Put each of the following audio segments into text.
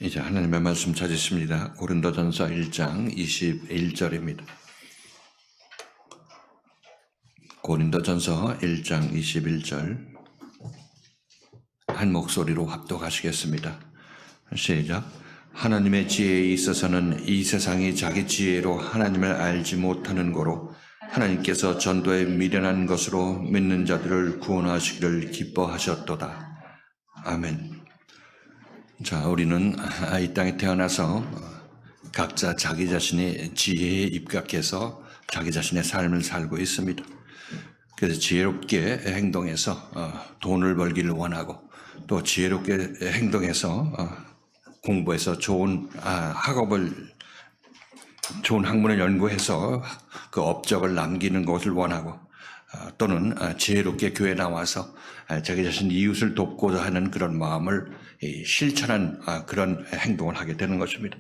이제 하나님의 말씀 찾으십니다. 고린도전서 1장 21절입니다. 고린도전서 1장 21절 한 목소리로 합독하시겠습니다. 시작. 하나님의 지혜에 있어서는 이 세상이 자기 지혜로 하나님을 알지 못하는 거로 하나님께서 전도에 미련한 것으로 믿는 자들을 구원하시기를 기뻐하셨도다. 아멘. 자, 우리는 이 땅에 태어나서 각자 자기 자신의 지혜에 입각해서 자기 자신의 삶을 살고 있습니다. 그래서 지혜롭게 행동해서 돈을 벌기를 원하고, 또 지혜롭게 행동해서 공부해서 좋은 학문을 연구해서 그 업적을 남기는 것을 원하고, 또는 지혜롭게 교회에 나와서 자기 자신 이웃을 돕고자 하는 그런 마음을 실천한 그런 행동을 하게 되는 것입니다.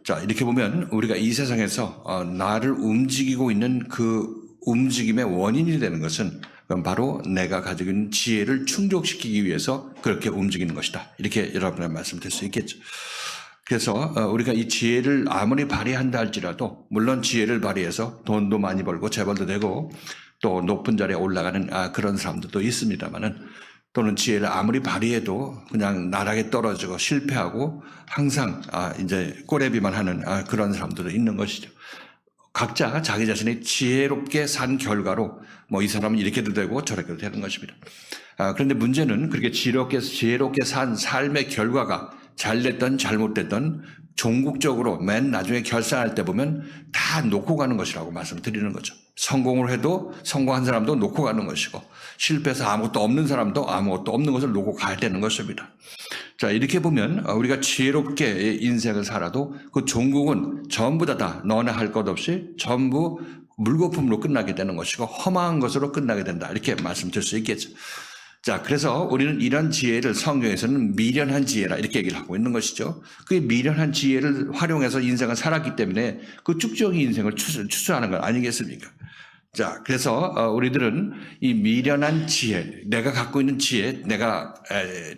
자, 이렇게 보면 우리가 이 세상에서 나를 움직이고 있는 그 움직임의 원인이 되는 것은 바로 내가 가지고 있는 지혜를 충족시키기 위해서 그렇게 움직이는 것이다. 이렇게 여러분의 말씀드릴 수 있겠죠. 그래서 우리가 이 지혜를 아무리 발휘한다 할지라도, 물론 지혜를 발휘해서 돈도 많이 벌고 재벌도 되고 또 높은 자리에 올라가는 그런 사람들도 있습니다만은, 또는 지혜를 아무리 발휘해도 그냥 나락에 떨어지고 실패하고 항상 이제 꼬레비만 하는 그런 사람들도 있는 것이죠. 각자 자기 자신이 지혜롭게 산 결과로 이 사람은 이렇게도 되고 저렇게도 되는 것입니다. 그런데 문제는 그렇게 지혜롭게 산 삶의 결과가 잘됐든 잘못됐든 종국적으로 맨 나중에 결산할 때 보면 다 놓고 가는 것이라고 말씀드리는 거죠. 성공을 해도 성공한 사람도 놓고 가는 것이고, 실패해서 아무것도 없는 사람도 아무것도 없는 것을 놓고 가야 되는 것입니다. 자, 이렇게 보면 우리가 지혜롭게 인생을 살아도 그 종국은 전부 다 너나 할 것 없이 전부 물거품으로 끝나게 되는 것이고 허망한 것으로 끝나게 된다. 이렇게 말씀드릴 수 있겠죠. 자, 그래서 우리는 이런 지혜를 성경에서는 미련한 지혜라 이렇게 얘기를 하고 있는 것이죠. 그 미련한 지혜를 활용해서 인생을 살았기 때문에 그 쭉정이 인생을 추수하는 것 아니겠습니까? 자, 그래서 우리들은 이 미련한 지혜, 내가 갖고 있는 지혜, 내가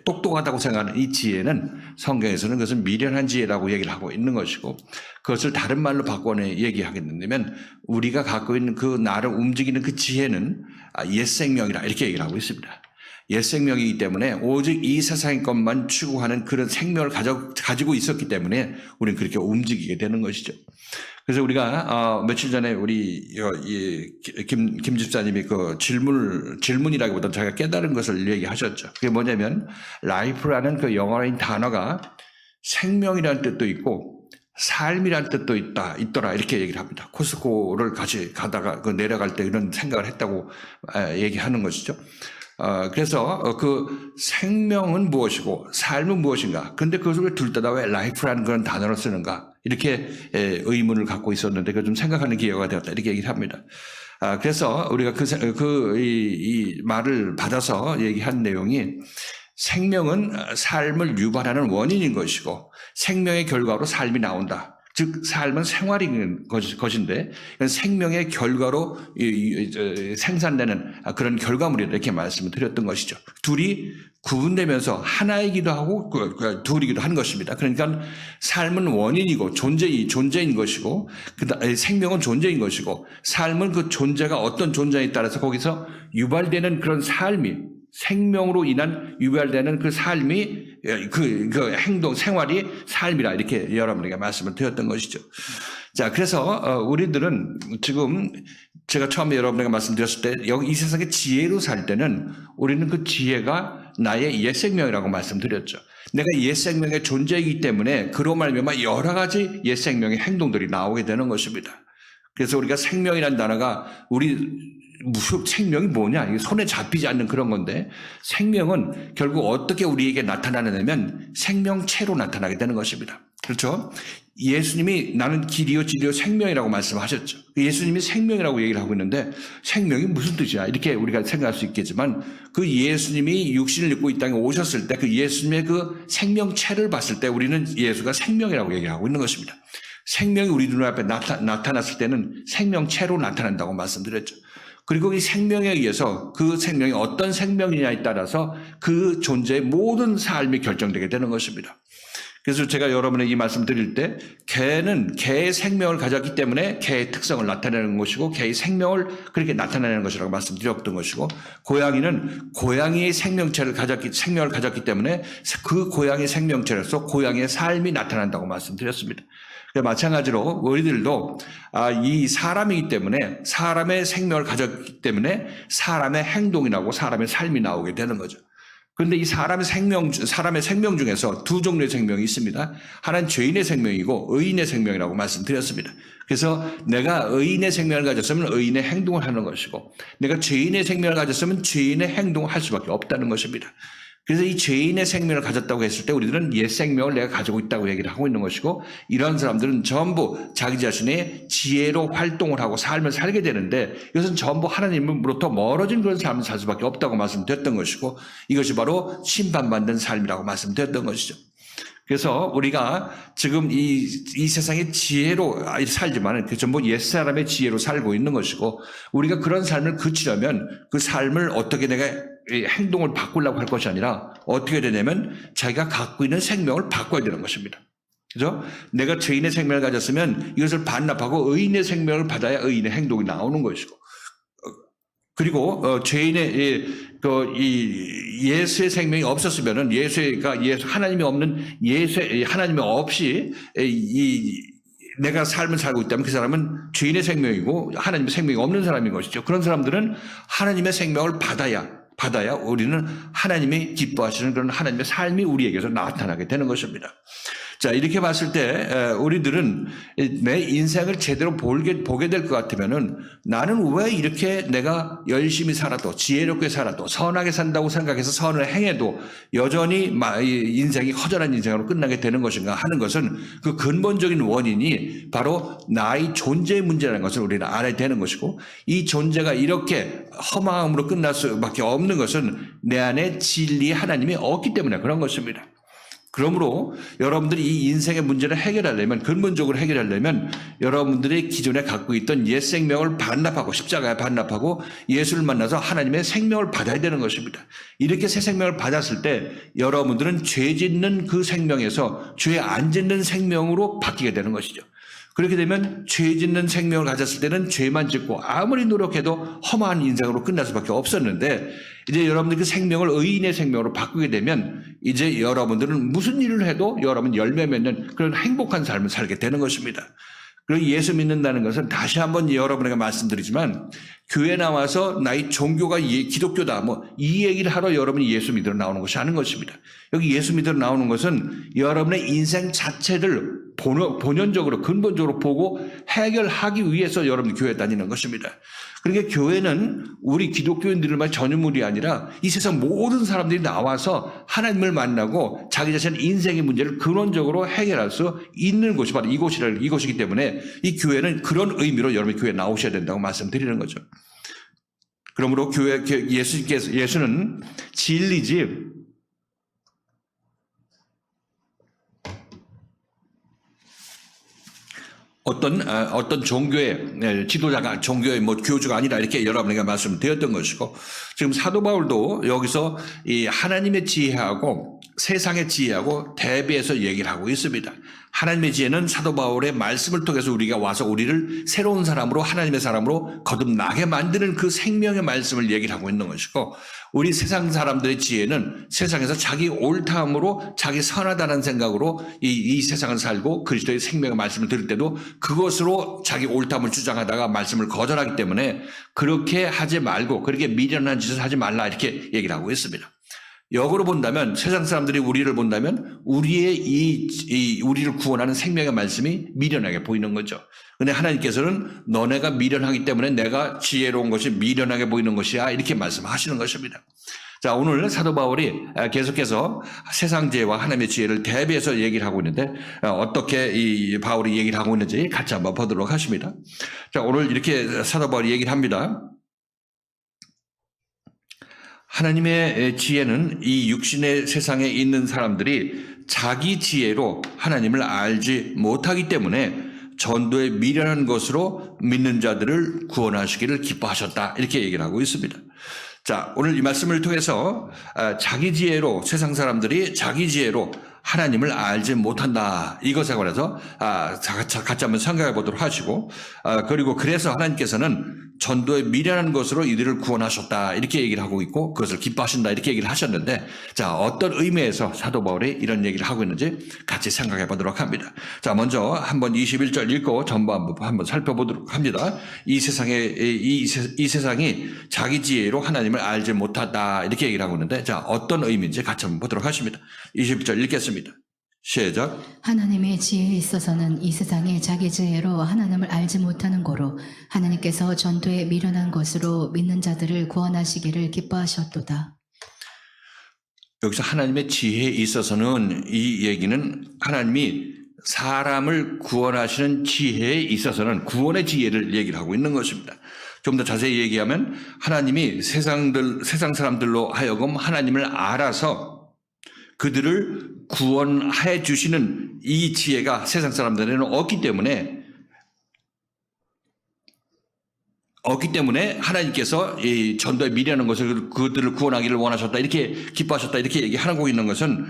똑똑하다고 생각하는 이 지혜는 성경에서는 그것은 미련한 지혜라고 얘기를 하고 있는 것이고, 그것을 다른 말로 바꿔내 얘기하겠는데면 우리가 갖고 있는 그 나를 움직이는 그 지혜는 옛 생명이라 이렇게 얘기를 하고 있습니다. 옛 생명이기 때문에 오직 이 세상의 것만 추구하는 그런 생명을 가지고 있었기 때문에 우리는 그렇게 움직이게 되는 것이죠. 그래서 우리가 며칠 전에 우리 김 집사님이 그 질문이라기보다는 자기가 깨달은 것을 얘기하셨죠. 그게 뭐냐면 life라는 그 영어인 단어가 생명이라는 뜻도 있고 삶이라는 뜻도 있더라 이렇게 얘기를 합니다. 코스코를 같이 가다가 내려갈 때 이런 생각을 했다고 얘기하는 것이죠. 그래서 그 생명은 무엇이고 삶은 무엇인가? 그런데 그것을 둘 다 왜 life라는 그런 단어를 쓰는가? 이렇게 의문을 갖고 있었는데 그걸 좀 생각하는 기회가 되었다. 이렇게 얘기를 합니다. 그래서 우리가 이 말을 받아서 얘기한 내용이, 생명은 삶을 유발하는 원인인 것이고 생명의 결과로 삶이 나온다. 즉 삶은 생활인 것인데 생명의 결과로 생산되는 그런 결과물이다 이렇게 말씀을 드렸던 것이죠. 둘이 구분되면서 하나이기도 하고 둘이기도 한 것입니다. 그러니까 삶은 원인이고 존재인 것이고, 생명은 존재인 것이고, 삶은 그 존재가 어떤 존재에 따라서 거기서 유발되는 그런 삶이, 생명으로 인한 유발되는 그 삶이 그 행동, 생활이 삶이라 이렇게 여러분에게 말씀을 드렸던 것이죠. 자, 그래서 우리들은 지금 제가 처음에 여러분에게 말씀드렸을 때 여기 이 세상의 지혜로 살 때는 우리는 그 지혜가 나의 옛 생명이라고 말씀드렸죠. 내가 옛 생명의 존재이기 때문에 그로 말미암아 여러 가지 옛 생명의 행동들이 나오게 되는 것입니다. 그래서 우리가 생명이라는 단어가 무슨 생명이 뭐냐? 이게 손에 잡히지 않는 그런 건데, 생명은 결국 어떻게 우리에게 나타나느냐면 생명체로 나타나게 되는 것입니다. 그렇죠? 예수님이 나는 길이요 진리요 생명이라고 말씀하셨죠. 예수님이 생명이라고 얘기를 하고 있는데 생명이 무슨 뜻이야? 이렇게 우리가 생각할 수 있겠지만, 그 예수님이 육신을 입고 이 땅에 오셨을 때 그 예수님의 그 생명체를 봤을 때 우리는 예수가 생명이라고 얘기를 하고 있는 것입니다. 생명이 우리 눈앞에 나타났을 때는 생명체로 나타난다고 말씀드렸죠. 그리고 이 생명에 의해서 그 생명이 어떤 생명이냐에 따라서 그 존재의 모든 삶이 결정되게 되는 것입니다. 그래서 제가 여러분에게 이 말씀 드릴 때 개는 개의 생명을 가졌기 때문에 개의 특성을 나타내는 것이고 개의 생명을 그렇게 나타내는 것이라고 말씀드렸던 것이고 고양이는 고양이의 생명을 가졌기 때문에 그 고양이의 생명체로서 고양이의 삶이 나타난다고 말씀드렸습니다. 마찬가지로 우리들도 이 사람이기 때문에 사람의 생명을 가졌기 때문에 사람의 행동이 나오고 사람의 삶이 나오게 되는 거죠. 그런데 이 사람의 생명 중에서 두 종류의 생명이 있습니다. 하나는 죄인의 생명이고 의인의 생명이라고 말씀드렸습니다. 그래서 내가 의인의 생명을 가졌으면 의인의 행동을 하는 것이고 내가 죄인의 생명을 가졌으면 죄인의 행동을 할 수밖에 없다는 것입니다. 그래서 이 죄인의 생명을 가졌다고 했을 때 우리들은 옛 생명을 내가 가지고 있다고 얘기를 하고 있는 것이고 이런 사람들은 전부 자기 자신의 지혜로 활동을 하고 삶을 살게 되는데 이것은 전부 하나님으로부터 멀어진 그런 삶을 살 수밖에 없다고 말씀드렸던 것이고 이것이 바로 심판받는 삶이라고 말씀드렸던 것이죠. 그래서 우리가 지금 이 세상의 지혜로 살지만 그 전부 옛사람의 지혜로 살고 있는 것이고 우리가 그런 삶을 그치려면 그 삶을 어떻게 내가 행동을 바꾸려고 할 것이 아니라 어떻게 되냐면 자기가 갖고 있는 생명을 바꿔야 되는 것입니다. 그죠? 내가 죄인의 생명을 가졌으면 이것을 반납하고 의인의 생명을 받아야 의인의 행동이 나오는 것이고 그리고 죄인의 예수의 생명이 없었으면은 하나님이 없는 하나님이 없이 내가 삶을 살고 있다면 그 사람은 죄인의 생명이고 하나님의 생명이 없는 사람인 것이죠. 그런 사람들은 하나님의 생명을 받아야 우리는 하나님이 기뻐하시는 그런 하나님의 삶이 우리에게서 나타나게 되는 것입니다. 자, 이렇게 봤을 때 우리들은 내 인생을 제대로 보게 될 것 같으면은 나는 왜 이렇게 내가 열심히 살아도 지혜롭게 살아도 선하게 산다고 생각해서 선을 행해도 여전히 인생이 허전한 인생으로 끝나게 되는 것인가 하는 것은 그 근본적인 원인이 바로 나의 존재의 문제라는 것을 우리는 알아야 되는 것이고 이 존재가 이렇게 허망함으로 끝날 수밖에 없는 것은 내 안에 진리의 하나님이 없기 때문에 그런 것입니다. 그러므로 여러분들이 이 인생의 문제를 해결하려면 근본적으로 해결하려면 여러분들이 기존에 갖고 있던 옛 생명을 반납하고 십자가에 반납하고 예수를 만나서 하나님의 생명을 받아야 되는 것입니다. 이렇게 새 생명을 받았을 때 여러분들은 죄 짓는 그 생명에서 죄 안 짓는 생명으로 바뀌게 되는 것이죠. 그렇게 되면 죄 짓는 생명을 가졌을 때는 죄만 짓고 아무리 노력해도 험한 인생으로 끝날 수밖에 없었는데 이제 여러분들 그 생명을 의인의 생명으로 바꾸게 되면 이제 여러분들은 무슨 일을 해도 여러분 열매 맺는 그런 행복한 삶을 살게 되는 것입니다. 그리고 예수 믿는다는 것은 다시 한번 여러분에게 말씀드리지만 교회 나와서 나의 종교가 기독교다 이 얘기를 하러 여러분이 예수 믿으러 나오는 것이 아닌 것입니다. 여기 예수 믿으러 나오는 것은 여러분의 인생 자체를 본연적으로 근본적으로 보고 해결하기 위해서 여러분이 교회 다니는 것입니다. 그러니까 교회는 우리 기독교인들만 전유물이 아니라 이 세상 모든 사람들이 나와서 하나님을 만나고 자기 자신의 인생의 문제를 근원적으로 해결할 수 있는 곳이 바로 이곳이기 때문에 이 교회는 그런 의미로 여러분이 교회에 나오셔야 된다고 말씀드리는 거죠. 그러므로 예수는 진리지 어떤 종교의 지도자가 종교의 교주가 아니라 이렇게 여러분에게 말씀드렸던 것이고 지금 사도 바울도 여기서 이 하나님의 지혜하고 세상의 지혜하고 대비해서 얘기를 하고 있습니다. 하나님의 지혜는 사도 바울의 말씀을 통해서 우리가 와서 우리를 새로운 사람으로 하나님의 사람으로 거듭나게 만드는 그 생명의 말씀을 얘기를 하고 있는 것이고 우리 세상 사람들의 지혜는 세상에서 자기 옳다함으로 자기 선하다는 생각으로 이 세상을 살고 그리스도의 생명의 말씀을 들을 때도 그것으로 자기 옳다함을 주장하다가 말씀을 거절하기 때문에 그렇게 하지 말고 그렇게 미련한 짓을 하지 말라 이렇게 얘기를 하고 있습니다. 역으로 본다면 세상 사람들이 우리를 본다면 우리를 구원하는 생명의 말씀이 미련하게 보이는 거죠. 근데 하나님께서는 너네가 미련하기 때문에 내가 지혜로운 것이 미련하게 보이는 것이야 이렇게 말씀하시는 것입니다. 자, 오늘 사도 바울이 계속해서 세상 지혜와 하나님의 지혜를 대비해서 얘기를 하고 있는데 어떻게 이 바울이 얘기를 하고 있는지 같이 한번 보도록 하십니다. 자, 오늘 이렇게 사도 바울이 얘기를 합니다. 하나님의 지혜는 이 육신의 세상에 있는 사람들이 자기 지혜로 하나님을 알지 못하기 때문에 전도에 미련한 것으로 믿는 자들을 구원하시기를 기뻐하셨다 이렇게 얘기를 하고 있습니다. 자, 오늘 이 말씀을 통해서 자기 지혜로 세상 사람들이 자기 지혜로 하나님을 알지 못한다. 이것에 관해서 같이 한번 생각해 보도록 하시고, 그리고 그래서 하나님께서는 전도의 미련한 것으로 이들을 구원하셨다. 이렇게 얘기를 하고 있고, 그것을 기뻐하신다. 이렇게 얘기를 하셨는데, 자, 어떤 의미에서 사도 바울이 이런 얘기를 하고 있는지 같이 생각해 보도록 합니다. 자, 먼저 한번 21절 읽고 전반부 한번 살펴보도록 합니다. 이 세상이 자기 지혜로 하나님을 알지 못하다. 이렇게 얘기를 하고 있는데, 자, 어떤 의미인지 같이 한번 보도록 하십니다. 20절 읽겠습니다. 시작. 하나님의 지혜에 있어서는 이 세상에 자기 지혜로 하나님을 알지 못하는 고로 하나님께서 전도에 미련한 것으로 믿는 자들을 구원하시기를 기뻐하셨도다. 여기서 하나님의 지혜에 있어서는 이 얘기는 하나님이 사람을 구원하시는 지혜에 있어서는 구원의 지혜를 얘기를 하고 있는 것입니다. 좀 더 자세히 얘기하면 하나님이 세상 사람들로 하여금 하나님을 알아서 그들을 구원해 주시는 이 지혜가 세상 사람들에는 없기 때문에 하나님께서 이 전도에 미련한 것을 그들을 구원하기를 원하셨다. 이렇게 기뻐하셨다. 이렇게 얘기하고 있는 것은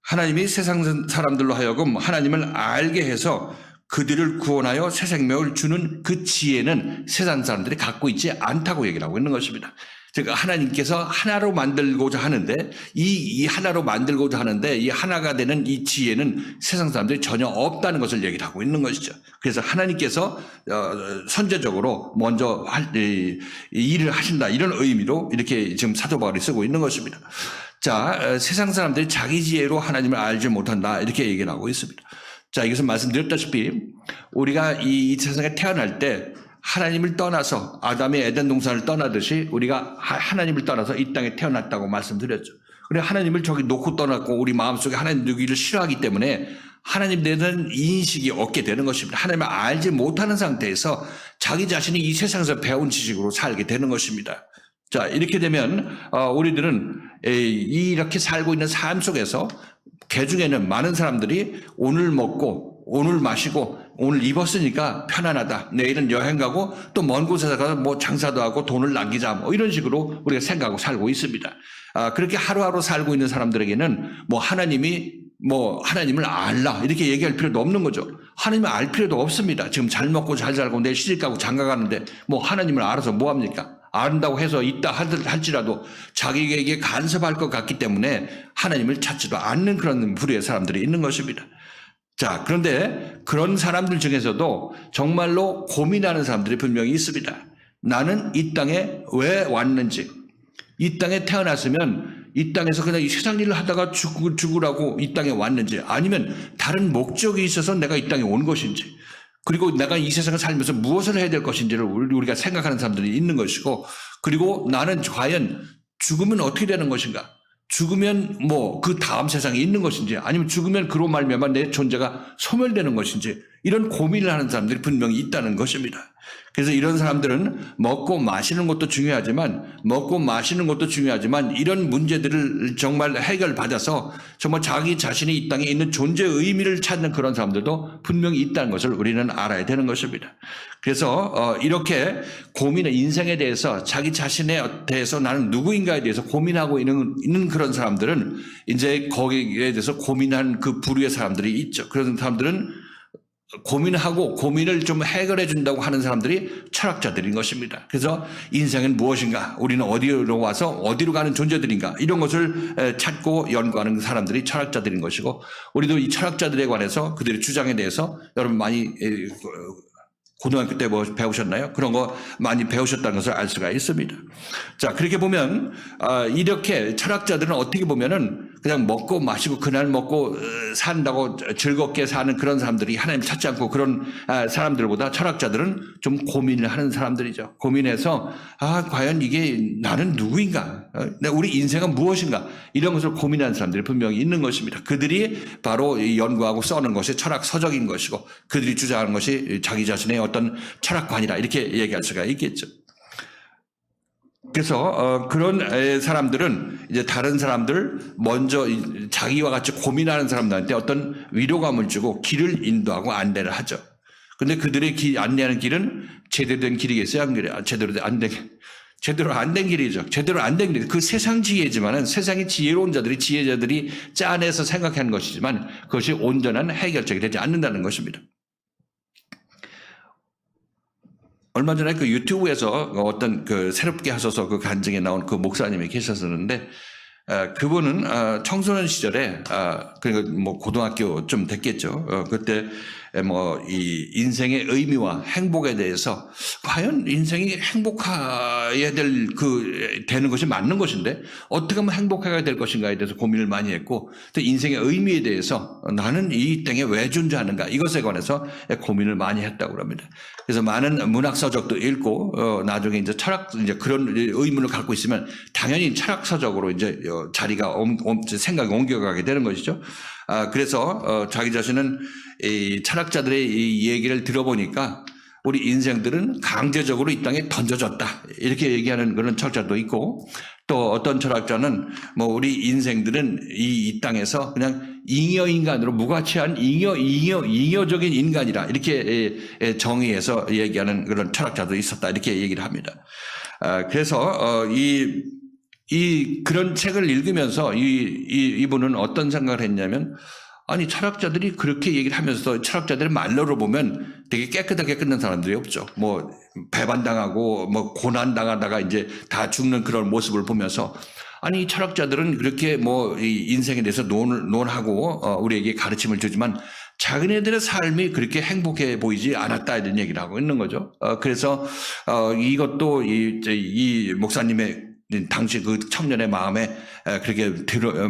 하나님이 세상 사람들로 하여금 하나님을 알게 해서 그들을 구원하여 새 생명을 주는 그 지혜는 세상 사람들이 갖고 있지 않다고 얘기를 하고 있는 것입니다. 즉 하나님께서 하나로 만들고자 하는데 이 하나로 만들고자 하는데 이 하나가 되는 이 지혜는 세상 사람들이 전혀 없다는 것을 얘기를 하고 있는 것이죠. 그래서 하나님께서 선제적으로 먼저 일을 하신다 이런 의미로 이렇게 지금 사도 바울이 쓰고 있는 것입니다. 자, 세상 사람들이 자기 지혜로 하나님을 알지 못한다 이렇게 얘기를 하고 있습니다. 자, 이것은 말씀드렸다시피 우리가 이 세상에 태어날 때 하나님을 떠나서 아담이 에덴 동산을 떠나듯이 우리가 하나님을 떠나서 이 땅에 태어났다고 말씀드렸죠. 그래 하나님을 저기 놓고 떠났고 우리 마음속에 하나님 두기를 싫어하기 때문에 하나님 대한 인식이 없게 되는 것입니다. 하나님을 알지 못하는 상태에서 자기 자신이 이 세상에서 배운 지식으로 살게 되는 것입니다. 자, 이렇게 되면 우리들은 이렇게 살고 있는 삶 속에서 개중에는 많은 사람들이 오늘 먹고 오늘 마시고 오늘 입었으니까 편안하다. 내일은 여행 가고 또 먼 곳에 가서 뭐 장사도 하고 돈을 남기자. 뭐 이런 식으로 우리가 생각하고 살고 있습니다. 그렇게 하루하루 살고 있는 사람들에게는 하나님을 알라. 이렇게 얘기할 필요도 없는 거죠. 하나님을 알 필요도 없습니다. 지금 잘 먹고 잘 살고 내일 시집 가고 장가 가는데 뭐 하나님을 알아서 뭐 합니까? 안다고 해서 있다 할지라도 자기에게 간섭할 것 같기 때문에 하나님을 찾지도 않는 그런 부류의 사람들이 있는 것입니다. 자, 그런데 그런 사람들 중에서도 정말로 고민하는 사람들이 분명히 있습니다. 나는 이 땅에 왜 왔는지, 이 땅에 태어났으면 이 땅에서 그냥 이 세상 일을 하다가 죽으라고 이 땅에 왔는지, 아니면 다른 목적이 있어서 내가 이 땅에 온 것인지, 그리고 내가 이 세상을 살면서 무엇을 해야 될 것인지를 우리가 생각하는 사람들이 있는 것이고, 그리고 나는 과연 죽으면 어떻게 되는 것인가? 죽으면 그 다음 세상에 있는 것인지 아니면 죽으면 그로 말미암아 내 존재가 소멸되는 것인지 이런 고민을 하는 사람들이 분명히 있다는 것입니다. 그래서 이런 사람들은 먹고 마시는 것도 중요하지만 이런 문제들을 정말 해결받아서 정말 자기 자신이 이 땅에 있는 존재의 의미를 찾는 그런 사람들도 분명히 있다는 것을 우리는 알아야 되는 것입니다. 그래서 이렇게 인생에 대해서 자기 자신에 대해서 나는 누구인가에 대해서 고민하고 있는 그런 사람들은 이제 거기에 대해서 고민한 그 부류의 사람들이 있죠. 그런 사람들은 고민을 좀 해결해 준다고 하는 사람들이 철학자들인 것입니다. 그래서 인생은 무엇인가? 우리는 어디로 와서 어디로 가는 존재들인가? 이런 것을 찾고 연구하는 사람들이 철학자들인 것이고, 우리도 이 철학자들에 관해서 그들의 주장에 대해서 여러분 많이 고등학교 때 배우셨나요? 그런 거 많이 배우셨다는 것을 알 수가 있습니다. 자, 그렇게 보면 이렇게 철학자들은 어떻게 보면은 그냥 먹고 마시고 그날 먹고 산다고 즐겁게 사는 그런 사람들이 하나님 찾지 않고 그런 사람들보다 철학자들은 좀 고민을 하는 사람들이죠. 고민해서 과연 이게 나는 누구인가? 우리 인생은 무엇인가? 이런 것을 고민하는 사람들이 분명히 있는 것입니다. 그들이 바로 연구하고 써는 것이 철학 서적인 것이고 그들이 주장하는 것이 자기 자신의 어떤 철학관이라 이렇게 얘기할 수가 있겠죠. 그래서 그런 사람들은 이제 다른 사람들 먼저 자기와 같이 고민하는 사람들한테 어떤 위로감을 주고 길을 인도하고 안내를 하죠. 근데 그들의 안내하는 길은 제대로 된 길이겠어요? 안 그래요? 제대로 안 된 제대로 안 된 길이죠. 제대로 안 된 길. 그 세상 지혜지만은 세상의 지혜로운 자들이 지혜자들이 짜내서 생각하는 것이지만 그것이 온전한 해결책이 되지 않는다는 것입니다. 얼마 전에 그 유튜브에서 어떤 그 새롭게 하셔서 그 간증에 나온 그 목사님이 계셨었는데 그분은 청소년 시절에 그러니까 뭐 고등학교 좀 됐겠죠. 그때 뭐 이 인생의 의미와 행복에 대해서 과연 인생이 행복해야 되는 것이 맞는 것인데 어떻게 하면 행복해야 될 것인가에 대해서 고민을 많이 했고 또 인생의 의미에 대해서 나는 이 땅에 왜 존재하는가 이것에 관해서 고민을 많이 했다고 합니다. 그래서 많은 문학 서적도 읽고 나중에 이제 그런 의문을 갖고 있으면 당연히 철학 서적으로 이제 자리가 생각이 옮겨가게 되는 것이죠. 그래서 자기 자신은 이 철학자들의 이 얘기를 들어보니까 우리 인생들은 강제적으로 이 땅에 던져졌다 이렇게 얘기하는 그런 철학자도 있고 또 어떤 철학자는 뭐 우리 인생들은 이 땅에서 그냥 잉여 인간으로 무가치한 잉여적인 인간이라 이렇게 정의해서 얘기하는 그런 철학자도 있었다 이렇게 얘기를 합니다. 그래서 그런 책을 읽으면서 이분은 어떤 생각을 했냐면 아니 철학자들이 그렇게 얘기를 하면서 철학자들의 말로로 보면 되게 깨끗하게 끝난 사람들이 없죠. 뭐 배반당하고 뭐 고난당하다가 이제 다 죽는 그런 모습을 보면서 아니 철학자들은 그렇게 뭐 이 인생에 대해서 논하고 우리에게 가르침을 주지만 자기네들의 삶이 그렇게 행복해 보이지 않았다 이런 얘기를 하고 있는 거죠. 그래서 이것도 이 목사님의 당시 그 청년의 마음에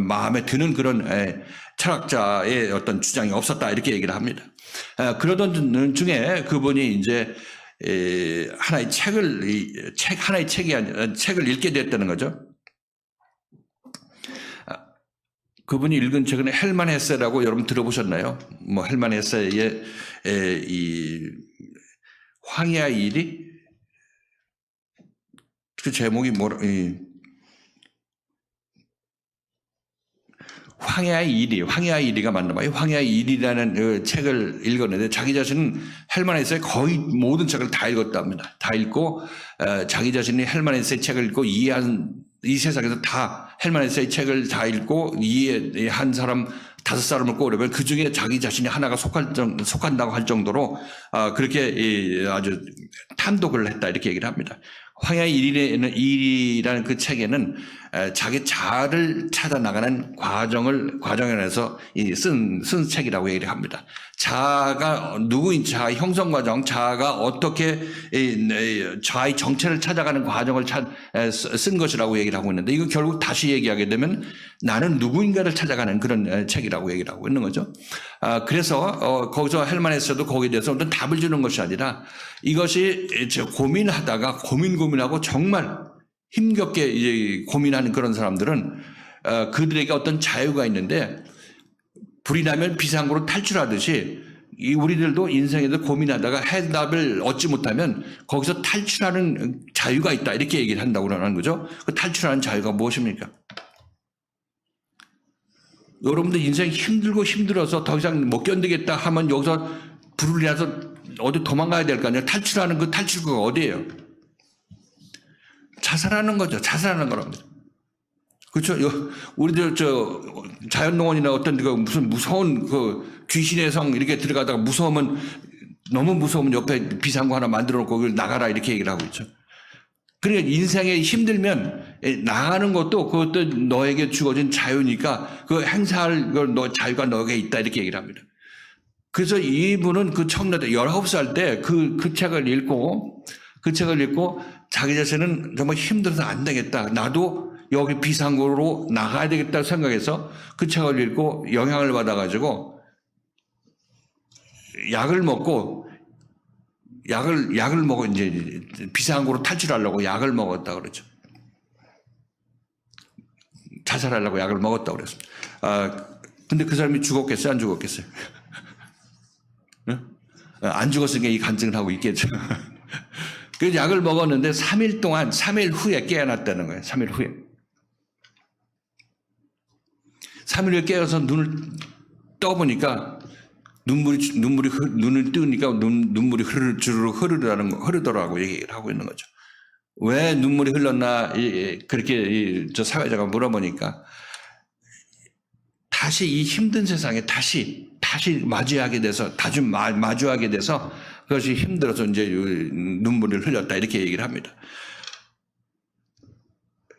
마음에 드는 그런 철학자의 어떤 주장이 없었다 이렇게 얘기를 합니다. 그러던 중에 그분이 이제 하나의 책을 읽게 됐다는 거죠. 그분이 읽은 책은 헬만 헤세라고 여러분 들어보셨나요? 뭐 헬만 헤세의 이 황야의 일이 그 제목이 황야의 일이가 맞나 봐요. 황야의 일이라는 그 책을 읽었는데 자기 자신은 헬만 헤세의 거의 모든 책을 다 읽었답니다. 다 읽고 자기 자신이 헬만 헤세의 책을 읽고 이해한 이 세상에서 다 헬만 헤세의 책을 다 읽고 이해한 사람 5사람을 꼽으려면 그 중에 자기 자신이 하나가 속한다고 할 정도로 그렇게 아주 탐독을 했다 이렇게 얘기를 합니다. 황야의 일이라는 그 책에는 자기 자아를 찾아 나가는 과정에 대해서 쓴 책이라고 얘기를 합니다. 자아가 누구인지, 자아 형성 과정, 자아가 어떻게 자아의 정체를 찾아가는 과정을 쓴 것이라고 얘기를 하고 있는데 이거 결국 다시 얘기하게 되면 나는 누구인가를 찾아가는 그런 책이라고 얘기를 하고 있는 거죠. 그래서 거기서 헬만 헤세도 거기에 대해서 어떤 답을 주는 것이 아니라 이것이 고민하다가 고민하고 정말 힘겹게 이제 고민하는 그런 사람들은 그들에게 어떤 자유가 있는데 불이 나면 비상구로 탈출하듯이 우리들도 인생에서 고민하다가 해답을 얻지 못하면 거기서 탈출하는 자유가 있다 이렇게 얘기를 한다고 그러는 거죠. 그 탈출하는 자유가 무엇입니까? 여러분들 인생이 힘들어서 더 이상 못 견디겠다 하면 여기서 불을 나서 어디 도망가야 될 거 아니에요. 탈출하는 그 탈출구가 어디예요? 자살하는 거죠. 자살하는 거랍니다. 그렇죠? 우리들 자연농원이나 어떤 데가 무슨 무서운 그 귀신의 성 이렇게 들어가다가 너무 무서우면 옆에 비상구 하나 만들어 놓고 그걸 나가라 이렇게 얘기를 하고 있죠. 그러니까 인생에 힘들면 나가는 그것도 너에게 주어진 자유니까 그 행사할 자유가 너에게 있다 이렇게 얘기를 합니다. 그래서 이분은 그 청년들 19살 때 그 책을 읽고 자기 자신은 정말 힘들어서 안 되겠다. 나도 여기 비상구로 나가야 되겠다 생각해서 그 책을 읽고 영향을 받아가지고 약을 먹고 이제 비상구로 탈출하려고 약을 먹었다 그러죠. 자살하려고 약을 먹었다 그랬습니다. 근데 그 사람이 죽었겠어요? 안 죽었겠어요? 안 죽었으니까 이 간증을 하고 있겠죠. 그 약을 먹었는데 3일 후에 깨어났다는 거예요. 3일 후에. 3일 후에 깨어서 눈을 떠보니까 눈을 뜨니까 눈물이 주르륵 흐르더라고 얘기를 하고 있는 거죠. 왜 눈물이 흘렀나 그렇게 저 사회자가 물어보니까 다시 이 힘든 세상에 다시 마주하게 돼서 마주하게 돼서 그것이 힘들어서 이제 눈물을 흘렸다 이렇게 얘기를 합니다.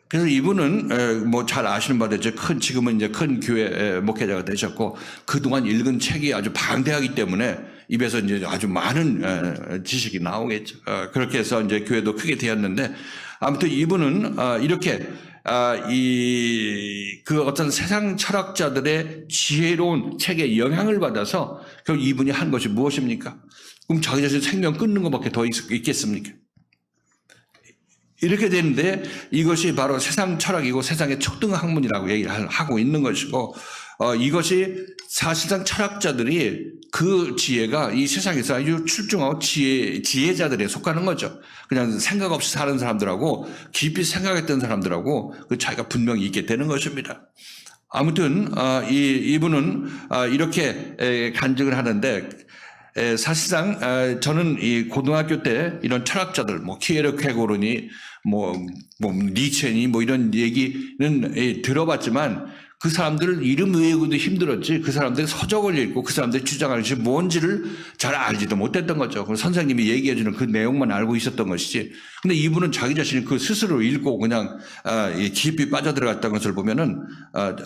그래서 이분은 뭐 잘 아시는 바대로 지금은 이제 큰 교회 목회자가 되셨고 그동안 읽은 책이 아주 방대하기 때문에 입에서 이제 아주 많은 지식이 나오겠죠. 그렇게 해서 이제 교회도 크게 되었는데 아무튼 이분은 이렇게 그 어떤 세상 철학자들의 지혜로운 책에 영향을 받아서 결국 이분이 한 것이 무엇입니까? 그럼 자기 자신 생명 끊는 것밖에 더 있겠습니까? 이렇게 되는데 이것이 바로 세상 철학이고 세상의 척등학문이라고 얘기를 하고 있는 것이고 이것이 사실상 철학자들이 그 지혜가 이 세상에서 아주 출중하고 지혜자들에 속하는 거죠. 그냥 생각 없이 사는 사람들하고 깊이 생각했던 사람들하고 그 차이가 분명히 있게 되는 것입니다. 아무튼 이분은 이렇게 간증을 하는데 사실상 저는 이 고등학교 때 이런 철학자들 뭐 키에르케고르니 뭐 니체니 뭐 이런 얘기는 들어봤지만 그 사람들 이름 외우기도 힘들었지 그 사람들의 서적을 읽고 그 사람들이 주장하는 것이 뭔지를 잘 알지도 못했던 거죠. 그 선생님이 얘기해주는 그 내용만 알고 있었던 것이지. 근데 이분은 자기 자신이 그 스스로 읽고 그냥 깊이 빠져들어갔던 것을 보면은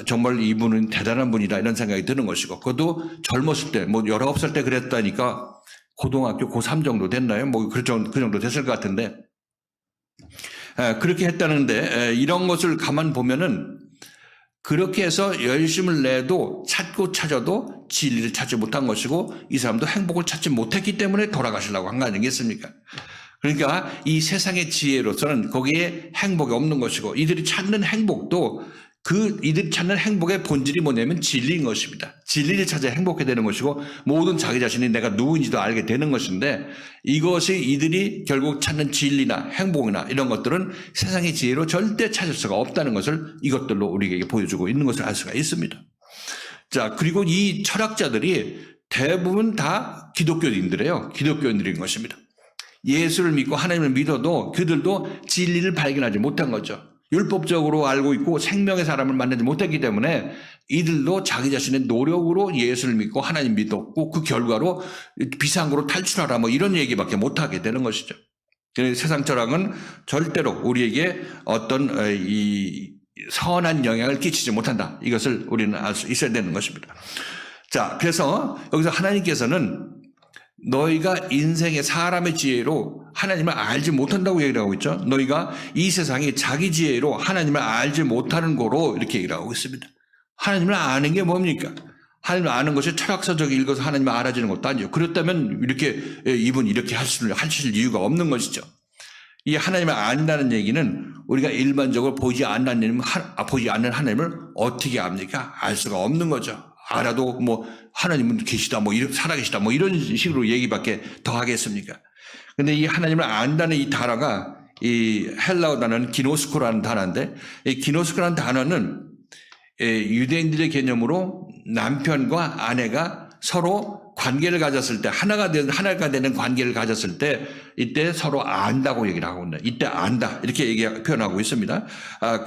정말 이분은 대단한 분이다 이런 생각이 드는 것이고 그것도 젊었을 때 뭐 19살 때 그랬다니까 고등학교 고3 정도 됐나요? 뭐 그 정도 됐을 것 같은데 그렇게 했다는데 이런 것을 가만 보면은 그렇게 해서 열심을 내도 찾고 찾아도 진리를 찾지 못한 것이고 이 사람도 행복을 찾지 못했기 때문에 돌아가시려고 한 거 아니겠습니까? 그러니까 이 세상의 지혜로서는 거기에 행복이 없는 것이고 이들이 찾는 행복도 이들이 찾는 행복의 본질이 뭐냐면 진리인 것입니다. 진리를 찾아 행복해 되는 것이고 모든 자기 자신이 내가 누구인지도 알게 되는 것인데 이것이 이들이 결국 찾는 진리나 행복이나 이런 것들은 세상의 지혜로 절대 찾을 수가 없다는 것을 이것들로 우리에게 보여주고 있는 것을 알 수가 있습니다. 자, 그리고 이 철학자들이 대부분 다 기독교인들이에요. 기독교인들인 것입니다. 예수를 믿고 하나님을 믿어도 그들도 진리를 발견하지 못한 거죠. 율법적으로 알고 있고 생명의 사람을 만나지 못했기 때문에 이들도 자기 자신의 노력으로 예수를 믿고 하나님 믿었고 그 결과로 비상구로 탈출하라 뭐 이런 얘기밖에 못하게 되는 것이죠. 세상 철학은 절대로 우리에게 어떤 이 선한 영향을 끼치지 못한다. 이것을 우리는 알 수 있어야 되는 것입니다. 자, 그래서 여기서 하나님께서는 너희가 인생의 사람의 지혜로 하나님을 알지 못한다고 얘기를 하고 있죠. 너희가 이 세상이 자기 지혜로 하나님을 알지 못하는 거로 이렇게 얘기를 하고 있습니다. 하나님을 아는 게 뭡니까? 하나님을 아는 것이 철학서적 읽어서 하나님을 알아지는 것도 아니죠. 그렇다면 이렇게 이분 이렇게 하실 이유가 없는 것이죠. 이 하나님을 안다는 얘기는 우리가 일반적으로 보지 않는 하나님을 어떻게 압니까? 알 수가 없는 거죠. 알아도 뭐 하나님은 계시다, 뭐 살아계시다, 뭐 이런 식으로 얘기밖에 더 하겠습니까? 근데 이 하나님을 안다는 이 단어가 이 헬라어 단어는 기노스코라는 단어인데 이 기노스코라는 단어는 유대인들의 개념으로 남편과 아내가 서로 관계를 가졌을 때 하나가 되는 관계를 가졌을 때 이때 서로 안다고 얘기를 하고 있는 이때 안다 이렇게 표현하고 있습니다.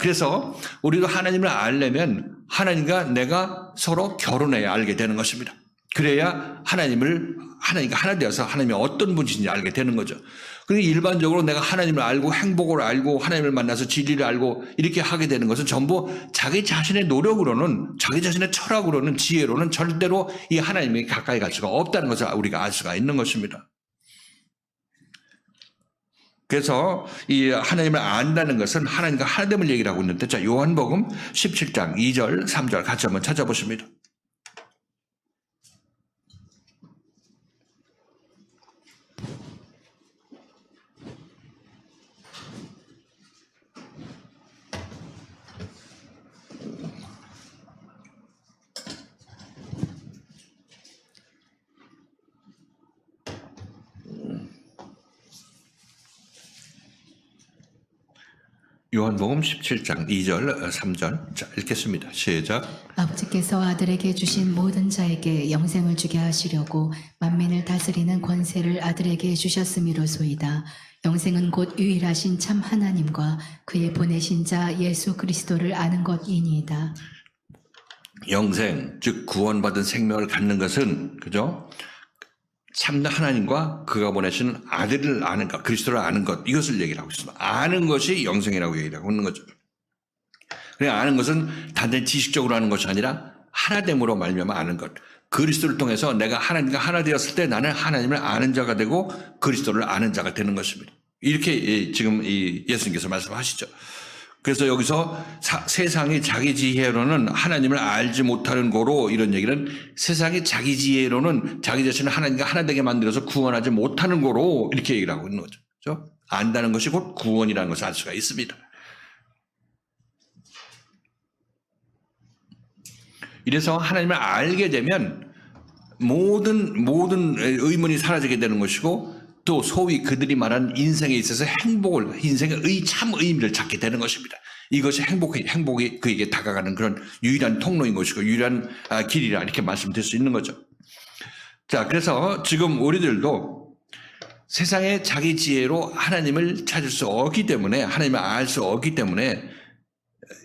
그래서 우리도 하나님을 알려면 하나님과 내가 서로 결혼해야 알게 되는 것입니다. 그래야 하나님과 하나 되어서 하나님이 어떤 분이신지 알게 되는 거죠. 그리고 일반적으로 내가 하나님을 알고 행복을 알고 하나님을 만나서 진리를 알고 이렇게 하게 되는 것은 전부 자기 자신의 노력으로는 자기 자신의 철학으로는 지혜로는 절대로 이 하나님에 가까이 갈 수가 없다는 것을 우리가 알 수가 있는 것입니다. 그래서 이 하나님을 안다는 것은 하나님과 하나됨을 얘기를 하고 있는데 자 요한복음 17장 2절 3절 같이 한번 찾아보십니다. 요한복음 17장 2절 3절 자 읽겠습니다. 시작. 아버지께서 아들에게 주신 모든 자에게 영생을 주게 하시려고 만민을 다스리는 권세를 아들에게 주셨음이로소이다. 영생은 곧 유일하신 참 하나님과 그의 보내신 자 예수 그리스도를 아는 것이니이다. 영생 즉 구원받은 생명을 갖는 것은 그죠? 참된 하나님과 그가 보내신 아들을 아는 것, 그리스도를 아는 것 이것을 얘기를 하고 있습니다. 아는 것이 영생이라고 얘기를 하고 있는 거죠. 그냥 아는 것은 단순히 지식적으로 아는 것이 아니라 하나됨으로 말미암아 아는 것. 그리스도를 통해서 내가 하나님과 하나 되었을 때 나는 하나님을 아는 자가 되고 그리스도를 아는 자가 되는 것입니다. 이렇게 지금 예수님께서 말씀하시죠. 그래서 여기서 세상이 자기 지혜로는 하나님을 알지 못하는 거로 이런 얘기는 세상이 자기 지혜로는 자기 자신을 하나님과 하나 되게 만들어서 구원하지 못하는 거로 이렇게 얘기를 하고 있는 거죠. 그렇죠? 안다는 것이 곧 구원이라는 것을 알 수가 있습니다. 이래서 하나님을 알게 되면 모든 의문이 사라지게 되는 것이고 또 소위 그들이 말하는 인생에 있어서 인생의 참 의미를 찾게 되는 것입니다. 이것이 행복이 그에게 다가가는 그런 유일한 통로인 것이고 유일한 길이라 이렇게 말씀드릴 수 있는 거죠. 자, 그래서 지금 우리들도 세상의 자기 지혜로 하나님을 찾을 수 없기 때문에 하나님을 알 수 없기 때문에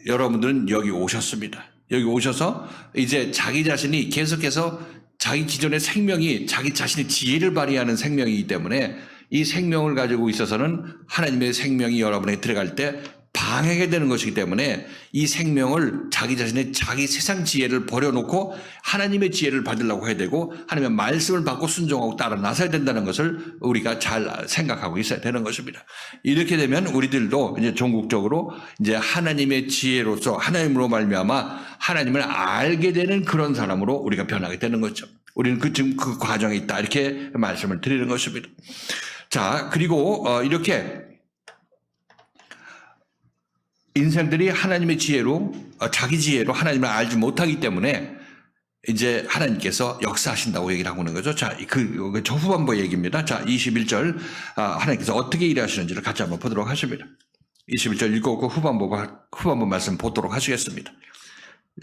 여러분들은 여기 오셨습니다. 여기 오셔서 이제 자기 자신이 계속해서 자기 기존의 생명이 자기 자신의 지혜를 발휘하는 생명이기 때문에 이 생명을 가지고 있어서는 하나님의 생명이 여러분에게 들어갈 때 방해가 되는 것이기 때문에 이 생명을 자기 자신의 자기 세상 지혜를 버려놓고 하나님의 지혜를 받으려고 해야 되고 하나님의 말씀을 받고 순종하고 따라 나서야 된다는 것을 우리가 잘 생각하고 있어야 되는 것입니다. 이렇게 되면 우리들도 이제 종국적으로 이제 하나님의 지혜로서 하나님으로 말미암아 하나님을 알게 되는 그런 사람으로 우리가 변하게 되는 거죠. 우리는 지금 그 과정에 있다 이렇게 말씀을 드리는 것입니다. 자, 그리고 이렇게 인생들이 하나님의 지혜로 자기 지혜로 하나님을 알지 못하기 때문에 이제 하나님께서 역사하신다고 얘기를 하고 있는 거죠. 자, 저 후반부 얘기입니다. 자, 21절 하나님께서 어떻게 일하시는지를 같이 한번 보도록 하십니다. 21절 읽고 후반부 말씀 보도록 하시겠습니다.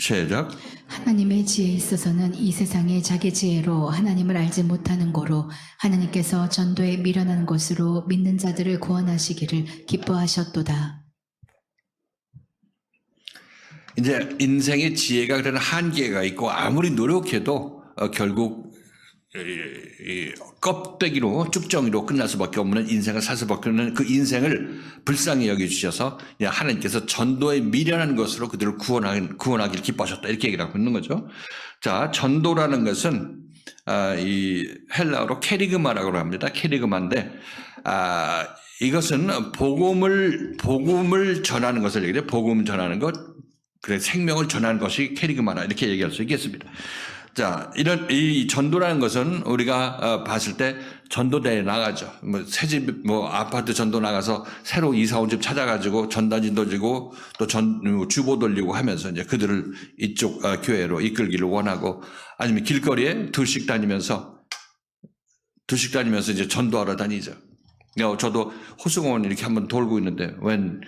시작. 하나님의 지혜에 있어서는 이 세상의 자기 지혜로 하나님을 알지 못하는 고로 하나님께서 전도에 미련한 것으로 믿는 자들을 구원하시기를 기뻐하셨도다. 이제 인생의 지혜가 그런 한계가 있고 아무리 노력해도 결국 껍데기로 쭉정이로 끝날 수밖에 없는 인생을 살 수밖에 없는 그 인생을 불쌍히 여겨주셔서 하나님께서 전도에 미련한 것으로 그들을 구원하기를 기뻐하셨다 이렇게 얘기를 하고 있는 거죠. 자, 전도라는 것은 이 헬라어로 케리그마라고 합니다. 케리그마인데 이것은 복음을 전하는 것을 얘기해요. 복음 전하는 것, 그래 생명을 전하는 것이 케리그마라 이렇게 얘기할 수 있겠습니다. 자, 이 전도라는 것은 우리가 봤을 때 전도대에 나가죠. 새집, 아파트 전도 나가서 새로 이사 온 집 찾아가지고 전단지도 지고 또 주보 돌리고 하면서 이제 그들을 이쪽 교회로 이끌기를 원하고 아니면 길거리에 둘씩 다니면서 이제 전도하러 다니죠. 저도 호수공원 이렇게 한번 돌고 있는데 웬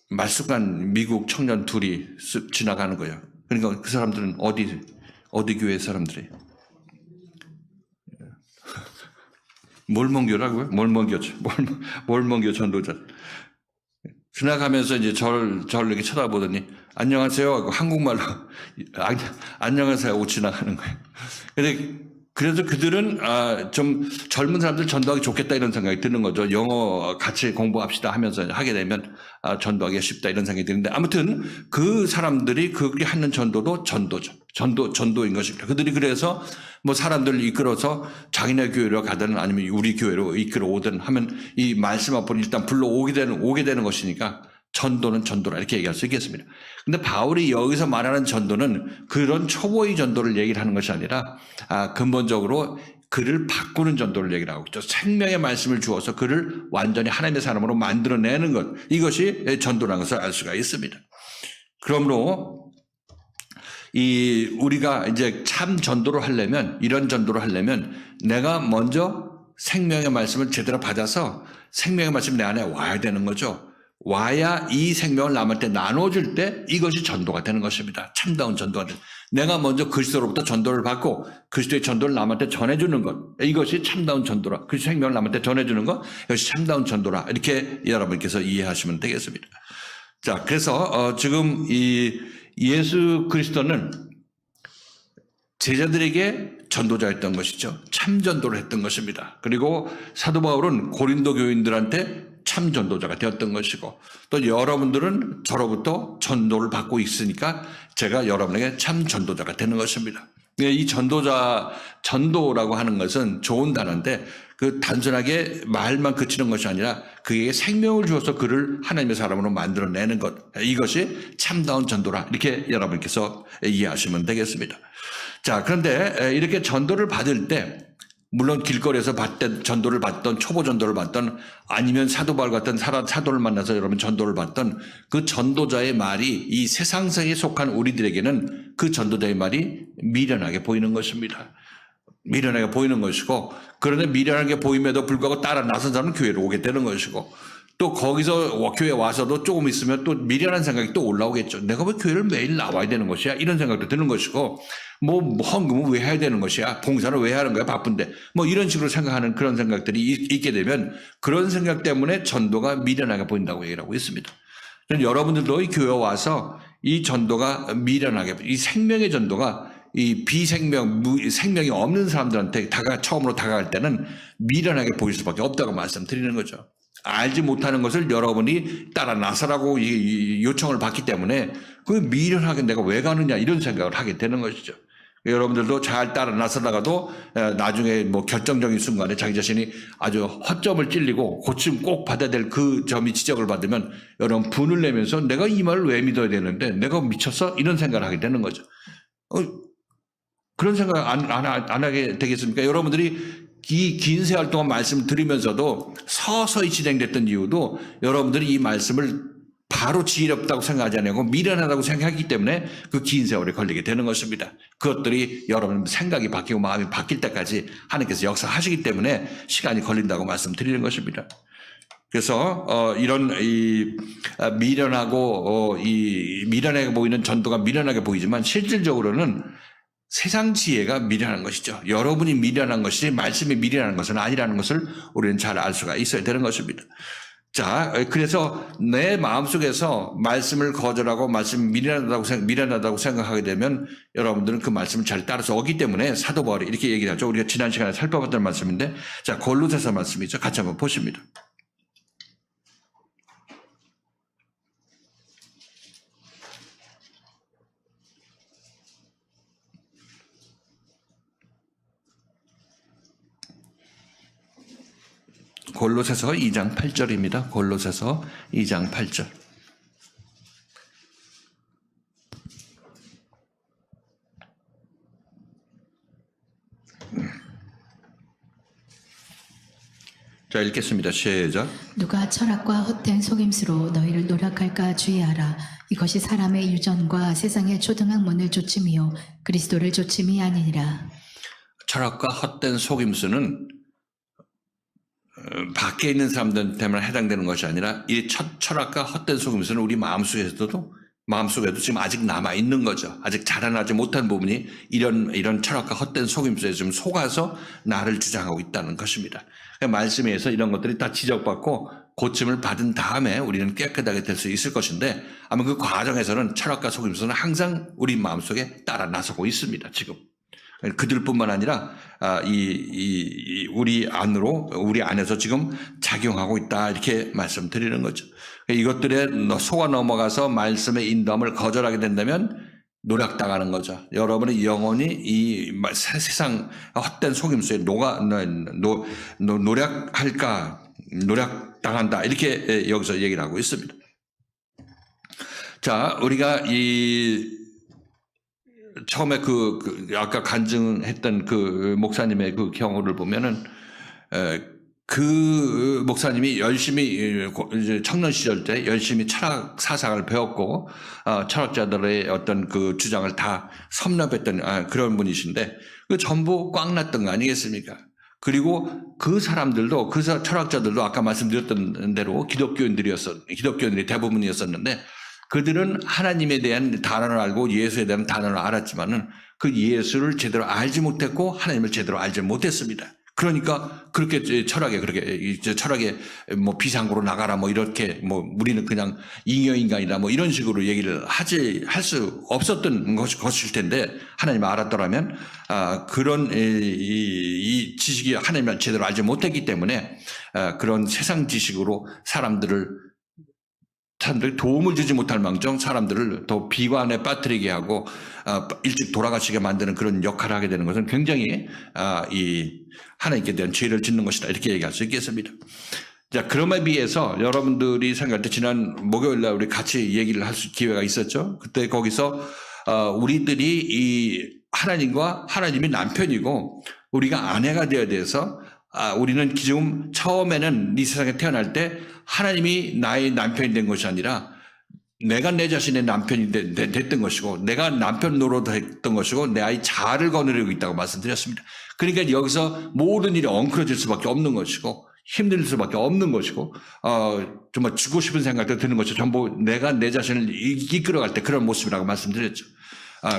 말쑥한 미국 청년 둘이 쓱 지나가는 거예요. 그러니까 그 사람들은 어디 교회 사람들이? 몰몬교라고요? 몰몬교 전도자. 지나가면서 이제 저를 이렇게 쳐다보더니 안녕하세요 하고 한국말로 안녕하세요 하고 지나가는 거예요. 그래서 그들은 좀 젊은 사람들 전도하기 좋겠다 이런 생각이 드는 거죠. 영어 같이 공부합시다 하면서 하게 되면 전도하기가 쉽다 이런 생각이 드는데 아무튼 그 사람들이 그렇게 하는 전도도 전도죠. 전도인 것입니다. 그들이 그래서 사람들을 이끌어서 자기네 교회로 가든 아니면 우리 교회로 이끌어 오든 하면 이 말씀 앞으로 일단 오게 되는 것이니까 전도는 전도라 이렇게 얘기할 수 있겠습니다. 근데 바울이 여기서 말하는 전도는 그런 초보의 전도를 얘기를 하는 것이 아니라 근본적으로 그를 바꾸는 전도를 얘기를 하고 있죠. 생명의 말씀을 주어서 그를 완전히 하나님의 사람으로 만들어내는 것 이것이 전도라는 것을 알 수가 있습니다. 그러므로 우리가 이제 참 전도를 하려면 이런 전도를 하려면 내가 먼저 생명의 말씀을 제대로 받아서 생명의 말씀이 내 안에 와야 되는 거죠. 와야 이 생명을 남한테 나눠줄 때 이것이 전도가 되는 것입니다. 참다운 전도가 되는. 내가 먼저 그리스도로부터 전도를 받고 그리스도의 전도를 남한테 전해주는 것. 이것이 참다운 전도라. 그리스도 생명을 남한테 전해주는 것. 이것이 참다운 전도라. 이렇게 여러분께서 이해하시면 되겠습니다. 자, 그래서 지금 이 예수 그리스도는 제자들에게 전도자였던 것이죠. 참 전도를 했던 것입니다. 그리고 사도 바울은 고린도 교인들한테 참 전도자가 되었던 것이고 또 여러분들은 저로부터 전도를 받고 있으니까 제가 여러분에게 참 전도자가 되는 것입니다. 이 전도라고 하는 것은 좋은 단어인데 그 단순하게 말만 그치는 것이 아니라 그에게 생명을 주어서 그를 하나님의 사람으로 만들어내는 것. 이것이 참다운 전도라. 이렇게 여러분께서 이해하시면 되겠습니다. 자, 그런데 이렇게 전도를 받을 때 물론 길거리에서 전도를 받던 초보 전도를 받던 아니면 사도 바울 같은 사도를 만나서 여러분 전도를 받던 그 전도자의 말이 이 세상성에 속한 우리들에게는 그 전도자의 말이 미련하게 보이는 것입니다. 미련하게 보이는 것이고 그런데 미련하게 보임에도 불구하고 따라 나선 사람은 교회로 오게 되는 것이고 또 거기서 교회 와서도 조금 있으면 또 미련한 생각이 또 올라오겠죠. 내가 왜 교회를 매일 나와야 되는 것이야? 이런 생각도 드는 것이고 뭐 헌금은 왜 해야 되는 것이야? 봉사는 왜 하는 거야? 바쁜데. 뭐 이런 식으로 생각하는 그런 생각들이 있게 되면 그런 생각 때문에 전도가 미련하게 보인다고 얘기를 하고 있습니다. 여러분들도 이 교회 와서 이 전도가 미련하게, 이 생명의 전도가 이 생명이 없는 사람들한테 처음으로 다가갈 때는 미련하게 보일 수밖에 없다고 말씀드리는 거죠. 알지 못하는 것을 여러분이 따라 나서라고 요청을 받기 때문에 그 미련하게 내가 왜 가느냐 이런 생각을 하게 되는 것이죠. 여러분들도 잘 따라 나서다가도 나중에 뭐 결정적인 순간에 자기 자신이 아주 허점을 찔리고 고침 꼭 받아야 될 그 점이 지적을 받으면 여러분 분을 내면서 내가 이 말을 왜 믿어야 되는데 내가 미쳤어? 이런 생각을 하게 되는 거죠. 그런 생각 안 하게 되겠습니까? 여러분들이 이 긴 세월 동안 말씀을 들으면서도 서서히 진행됐던 이유도 여러분들이 이 말씀을 바로 지혜롭다고 생각하지 않고 미련하다고 생각하기 때문에 그 긴 세월에 걸리게 되는 것입니다. 그것들이 여러분 생각이 바뀌고 마음이 바뀔 때까지 하나님께서 역사하시기 때문에 시간이 걸린다고 말씀드리는 것입니다. 그래서 이런 미련하고 미련하게 보이는 전도가 미련하게 보이지만 실질적으로는 세상 지혜가 미련한 것이죠. 여러분이 미련한 것이 말씀이 미련한 것은 아니라는 것을 우리는 잘 알 수가 있어야 되는 것입니다. 자, 그래서 내 마음속에서 말씀을 거절하고 말씀이 미련하다고 생각하게 되면 여러분들은 그 말씀을 잘 따라서 오기 때문에 사도 바울이 이렇게 얘기를 하죠. 우리가 지난 시간에 살펴봤던 말씀인데 자, 골로새서 말씀이죠. 같이 한번 보십니다. 골로새서 2장 8절입니다. 골로새서 2장 8절. 자, 읽겠습니다. 시작. 누가 철학과 헛된 속임수로 너희를 노력할까 주의하라. 이것이 사람의 유전과 세상의 초등학문을 조침이요 그리스도를 조침이 아니니라. 철학과 헛된 속임수는 밖에 있는 사람들한테만 해당되는 것이 아니라 이 철학과 헛된 속임수는 우리 마음속에도 지금 아직 남아 있는 거죠. 아직 자라나지 못한 부분이 이런 철학과 헛된 속임수에 좀 속아서 나를 주장하고 있다는 것입니다. 말씀에서 이런 것들이 다 지적받고 고침을 받은 다음에 우리는 깨끗하게 될 수 있을 것인데 아마 그 과정에서는 철학과 속임수는 항상 우리 마음속에 따라 나서고 있습니다. 지금. 그들뿐만 아니라 우리 안에서 지금 작용하고 있다 이렇게 말씀드리는 거죠. 이것들에 속아 넘어가서 말씀의 인도함을 거절하게 된다면 노력당하는 거죠. 여러분의 영혼이 이 세상 헛된 속임수에 노력당한다 이렇게 여기서 얘기를 하고 있습니다. 자, 우리가 처음에 아까 간증했던 그 목사님의 그 경우를 보면은 그 목사님이 열심히 청년 시절 때 열심히 철학 사상을 배웠고 철학자들의 어떤 그 주장을 다 섭렵했던 그런 분이신데 그 전부 꽝 났던 거 아니겠습니까? 그리고 그 사람들도 그 철학자들도 아까 말씀드렸던 대로 기독교인들이 대부분이었었는데 그들은 하나님에 대한 단어를 알고 예수에 대한 단어를 알았지만은 그 예수를 제대로 알지 못했고 하나님을 제대로 알지 못했습니다. 그러니까 그렇게 철학에 뭐 비상구로 나가라 뭐 이렇게 뭐 우리는 그냥 잉여인간이다 뭐 이런 식으로 얘기를 할 수 없었던 것일 텐데 하나님을 알았더라면 그런 이 지식이 하나님을 제대로 알지 못했기 때문에 그런 세상 지식으로 사람들이 도움을 주지 못할 망정 사람들을 더 비관에 빠뜨리게 하고 일찍 돌아가시게 만드는 그런 역할을 하게 되는 것은 굉장히 이 하나님께 대한 죄를 짓는 것이다 이렇게 얘기할 수 있겠습니다. 자, 그럼에 비해서 여러분들이 생각할 때 지난 목요일날 우리 같이 얘기를 할 기회가 있었죠. 그때 거기서 우리들이 이 하나님과 하나님이 남편이고 우리가 아내가 되어야 돼서 우리는 지금 처음에는 이 세상에 태어날 때 하나님이 나의 남편이 된 것이 아니라 내가 내 자신의 남편이 됐던 것이고 내가 남편 노릇했던 것이고 내 아이 자아를 거느리고 있다고 말씀드렸습니다. 그러니까 여기서 모든 일이 엉클어질 수밖에 없는 것이고 힘들 수밖에 없는 것이고 정말 죽고 싶은 생각도 드는 것이 전부 내가 내 자신을 이끌어갈 때 그런 모습이라고 말씀드렸죠.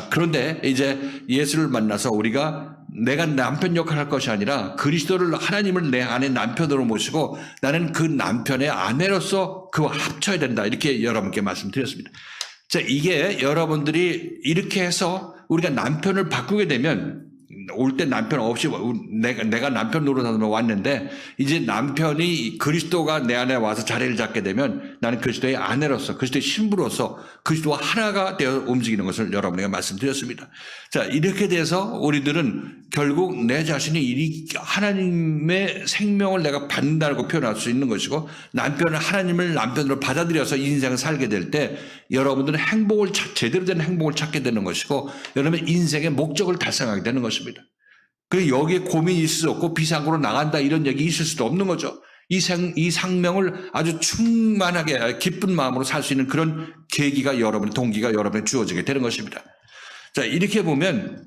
그런데 이제 예수를 만나서 우리가 내가 남편 역할을 할 것이 아니라 그리스도를 하나님을 내 안에 남편으로 모시고 나는 그 남편의 아내로서 그와 합쳐야 된다 이렇게 여러분께 말씀드렸습니다. 자, 이게 여러분들이 이렇게 해서 우리가 남편을 바꾸게 되면 올 때 남편 없이 내가 남편 노릇하며 왔는데 이제 남편이 그리스도가 내 안에 와서 자리를 잡게 되면 나는 그리스도의 아내로서 그리스도의 신부로서 그리스도와 하나가 되어 움직이는 것을 여러분에게 말씀드렸습니다. 자, 이렇게 돼서 우리들은 결국 내 자신이 하나님의 생명을 내가 받는다고 표현할 수 있는 것이고 남편은 하나님을 남편으로 받아들여서 이 인생을 살게 될 때 여러분들은 제대로 된 행복을 찾게 되는 것이고 여러분의 인생의 목적을 달성하게 되는 것입니다. 그리고 여기에 고민이 있을 수 없고 비상구로 나간다 이런 얘기 있을 수도 없는 거죠. 이 생명을 아주 충만하게 기쁜 마음으로 살 수 있는 그런 계기가 동기가 여러분에 주어지게 되는 것입니다. 자, 이렇게 보면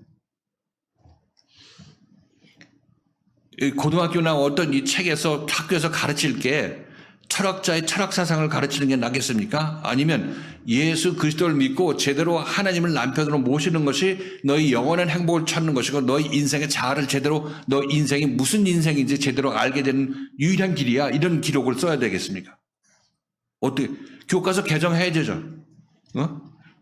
고등학교나 어떤 이 책에서 학교에서 가르칠 게 철학자의 철학 사상을 가르치는 게 낫겠습니까? 아니면 예수 그리스도를 믿고 제대로 하나님을 남편으로 모시는 것이 너희 영원한 행복을 찾는 것이고 너희 인생의 자아를 제대로 너희 인생이 무슨 인생인지 제대로 알게 되는 유일한 길이야. 이런 기록을 써야 되겠습니까? 어떻게 교과서 개정해야 되죠.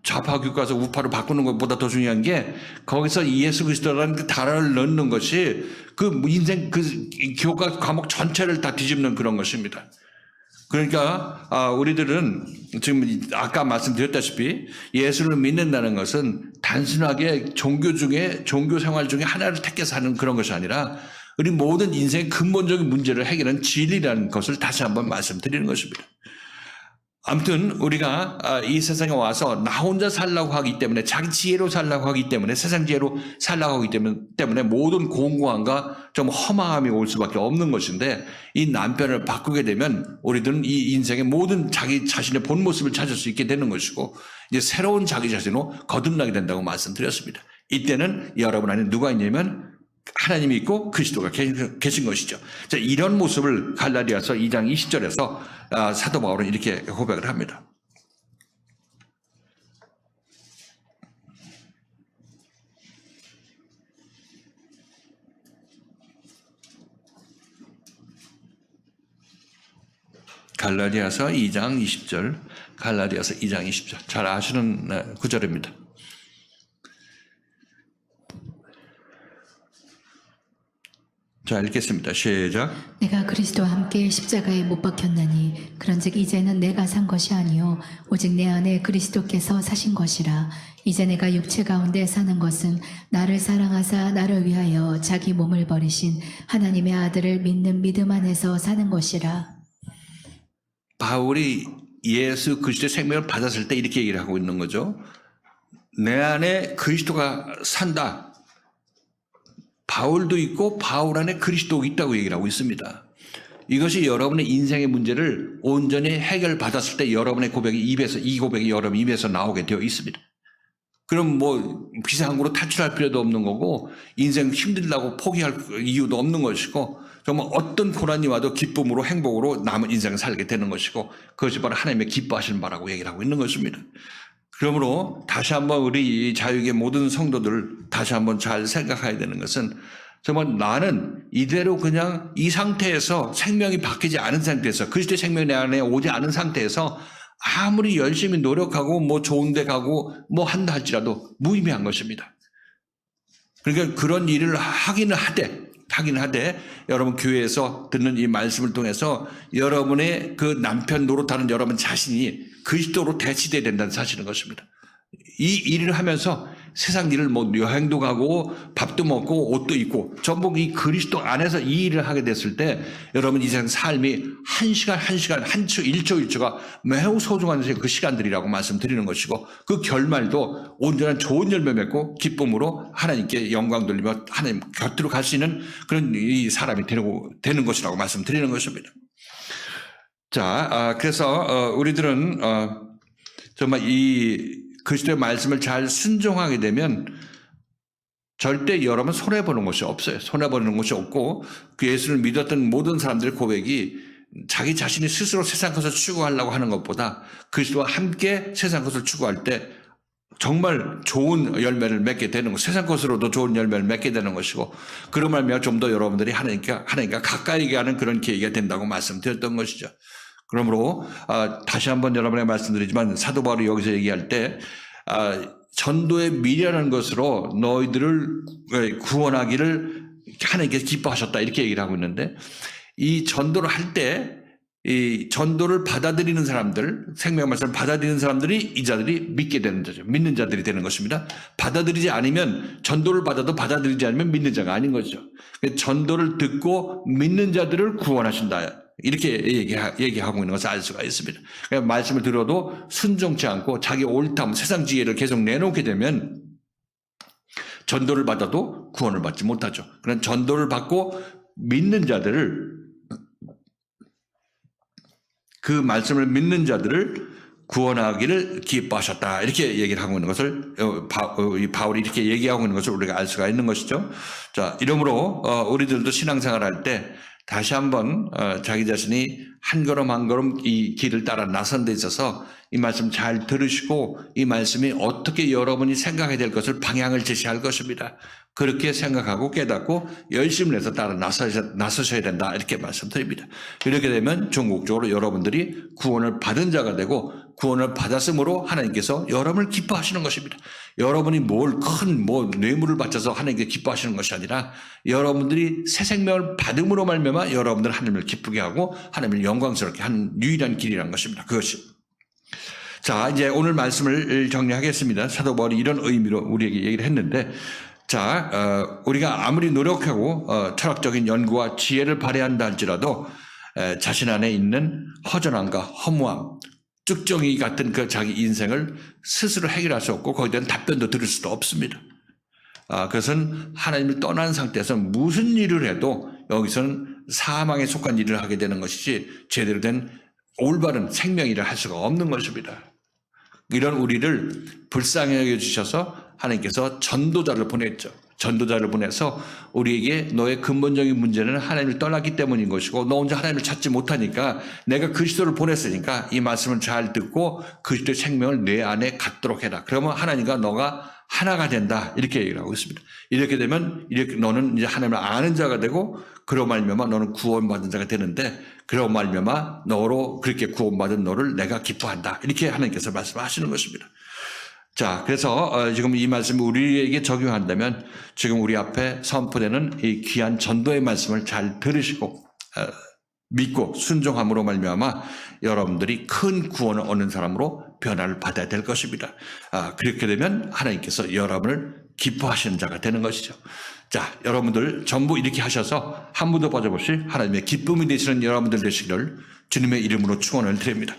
좌파 교과서 우파로 바꾸는 것보다 더 중요한 게 거기서 예수 그리스도라는 그 단어를 넣는 것이 그 인생 그 교과 과목 전체를 다 뒤집는 그런 것입니다. 그러니까 우리들은 지금 아까 말씀드렸다시피 예수를 믿는다는 것은 단순하게 종교 생활 중에 하나를 택해서 하는 그런 것이 아니라 우리 모든 인생의 근본적인 문제를 해결하는 진리라는 것을 다시 한번 말씀드리는 것입니다. 아무튼 우리가 이 세상에 와서 나 혼자 살라고 하기 때문에 자기 지혜로 살라고 하기 때문에 세상 지혜로 살라고 하기 때문에 모든 공고함과 좀 허망함이 올 수밖에 없는 것인데 이 남편을 바꾸게 되면 우리들은 이 인생의 모든 자기 자신의 본 모습을 찾을 수 있게 되는 것이고 이제 새로운 자기 자신으로 거듭나게 된다고 말씀드렸습니다. 이때는 여러분 안에 누가 있냐면 하나님이 있고 그리스도가 계신 것이죠. 자, 이런 모습을 갈라디아서 2장 20절에서 사도 바울은 이렇게 고백을 합니다. 갈라디아서 2장 20절, 갈라디아서 2장 20절. 잘 아시는 구절입니다. 자, 읽겠습니다. 시작. 내가 그리스도와 함께 십자가에 못 박혔나니 그런즉 이제는 내가 산 것이 아니요 오직 내 안에 그리스도께서 사신 것이라. 이제 내가 육체 가운데 사는 것은 나를 사랑하사 나를 위하여 자기 몸을 버리신 하나님의 아들을 믿는 믿음 안에서 사는 것이라. 바울이 예수 그리스도의 생명을 받았을 때 이렇게 얘기를 하고 있는 거죠. 내 안에 그리스도가 산다. 바울도 있고 바울 안에 그리스도가 있다고 얘기를 하고 있습니다. 이것이 여러분의 인생의 문제를 온전히 해결받았을 때 여러분의 고백이 이 고백이 여러분 입에서 나오게 되어 있습니다. 그럼 뭐 비상구로 탈출할 필요도 없는 거고 인생 힘들다고 포기할 이유도 없는 것이고 정말 어떤 고난이 와도 기쁨으로 행복으로 남은 인생을 살게 되는 것이고 그것이 바로 하나님의 기뻐하시는 바라고 얘기를 하고 있는 것입니다. 그러므로 다시 한번 우리 자유의 모든 성도들 다시 한번 잘 생각해야 되는 것은 정말 나는 이대로 그냥 이 상태에서 생명이 바뀌지 않은 상태에서 그리스도의 생명이 내 안에 오지 않은 상태에서 아무리 열심히 노력하고 뭐 좋은 데 가고 뭐 한다 할지라도 무의미한 것입니다. 그러니까 그런 일을 하기는 하되 여러분 교회에서 듣는 이 말씀을 통해서 여러분의 그 남편 노릇하는 여러분 자신이 그리스도로 대치돼야 된다는 사실인 것입니다. 이 일을 하면서 세상 일을 뭐 여행도 가고 밥도 먹고 옷도 입고 전부 이 그리스도 안에서 이 일을 하게 됐을 때 여러분 인생 삶이 한 시간 한 시간 한 초 1초 1초가 매우 소중한 그 시간들이라고 말씀드리는 것이고 그 결말도 온전한 좋은 열매 맺고 기쁨으로 하나님께 영광 돌리며 하나님 곁으로 갈 수 있는 그런 이 사람이 되는 것이라고 말씀드리는 것입니다. 자, 그래서 우리들은 정말 이 그리스도의 말씀을 잘 순종하게 되면 절대 여러분 손해보는 것이 없어요. 손해보는 것이 없고 그 예수를 믿었던 모든 사람들의 고백이 자기 자신이 스스로 세상 것을 추구하려고 하는 것보다 그리스도와 함께 세상 것을 추구할 때 정말 좋은 열매를 맺게 되는 것, 세상 것으로도 좋은 열매를 맺게 되는 것이고 그런 말미암아 좀 더 여러분들이 하나님과 가까이 가는 그런 계기가 된다고 말씀드렸던 것이죠. 그러므로 다시 한번 여러분에게 말씀드리지만 사도 바울이 여기서 얘기할 때 전도의 미련한 것으로 너희들을 구원하기를 하나님께서 기뻐하셨다 이렇게 얘기를 하고 있는데 이 전도를 할 때 이 전도를 받아들이는 사람들, 생명의 말씀을 받아들이는 사람들이 이 자들이 믿게 되는 자죠. 믿는 자들이 되는 것입니다. 받아들이지 않으면 전도를 받아도 받아들이지 않으면 믿는 자가 아닌 거죠. 전도를 듣고 믿는 자들을 구원하신다. 이렇게 얘기하고 있는 것을 알 수가 있습니다. 그러니까 말씀을 들어도 순종치 않고 자기 옳다면 세상 지혜를 계속 내놓게 되면 전도를 받아도 구원을 받지 못하죠. 그런 전도를 받고 믿는 자들을 그 말씀을 믿는 자들을 구원하기를 기뻐하셨다. 이렇게 얘기를 하고 있는 것을 바울이 이렇게 얘기하고 있는 것을 우리가 알 수가 있는 것이죠. 자, 이러므로 우리들도 신앙생활할 때 다시 한번 자기 자신이 한 걸음 한 걸음 이 길을 따라 나선 데 있어서 이 말씀 잘 들으시고 이 말씀이 어떻게 여러분이 생각해야 될 것을 방향을 제시할 것입니다. 그렇게 생각하고 깨닫고 열심을 해서 따라 나서셔야 된다 이렇게 말씀드립니다. 이렇게 되면 전국적으로 여러분들이 구원을 받은 자가 되고 구원을 받았으므로 하나님께서 여러분을 기뻐하시는 것입니다. 여러분이 큰 뇌물을 바쳐서 하나님께 기뻐하시는 것이 아니라 여러분들이 새 생명을 받음으로 말미암아 여러분들 하나님을 기쁘게 하고 하나님을 영광스럽게 하는 유일한 길이라는 것입니다. 그것이. 자, 이제 오늘 말씀을 정리하겠습니다. 사도 바울이 이런 의미로 우리에게 얘기를 했는데 자, 우리가 아무리 노력하고 철학적인 연구와 지혜를 발휘한다 할지라도 자신 안에 있는 허전함과 허무함, 쭉정이 같은 그 자기 인생을 스스로 해결할 수 없고 거기에 대한 답변도 들을 수도 없습니다. 그것은 하나님을 떠난 상태에서 무슨 일을 해도 여기서는 사망에 속한 일을 하게 되는 것이지 제대로 된 올바른 생명일을 할 수가 없는 것입니다. 이런 우리를 불쌍히 여겨주셔서 하나님께서 전도자를 보냈죠. 전도자를 보내서 우리에게 너의 근본적인 문제는 하나님을 떠났기 때문인 것이고 너 혼자 하나님을 찾지 못하니까 내가 그리스도를 보냈으니까 이 말씀을 잘 듣고 그리스도의 생명을 내 안에 갖도록 해라. 그러면 하나님과 너가 하나가 된다. 이렇게 얘기를 하고 있습니다. 이렇게 되면 이렇게 너는 이제 하나님을 아는 자가 되고 그로 말미암아 너는 구원받은 자가 되는데 그로 말미암아 너로 그렇게 구원받은 너를 내가 기뻐한다. 이렇게 하나님께서 말씀하시는 것입니다. 자, 그래서 지금 이 말씀을 우리에게 적용한다면 지금 우리 앞에 선포되는 이 귀한 전도의 말씀을 잘 들으시고 믿고 순종함으로 말미암아 여러분들이 큰 구원을 얻는 사람으로 변화를 받아야 될 것입니다. 그렇게 되면 하나님께서 여러분을 기뻐하시는 자가 되는 것이죠. 자, 여러분들 전부 이렇게 하셔서 한 분도 빠짐없이 하나님의 기쁨이 되시는 여러분들 되시기를 주님의 이름으로 축원을 드립니다.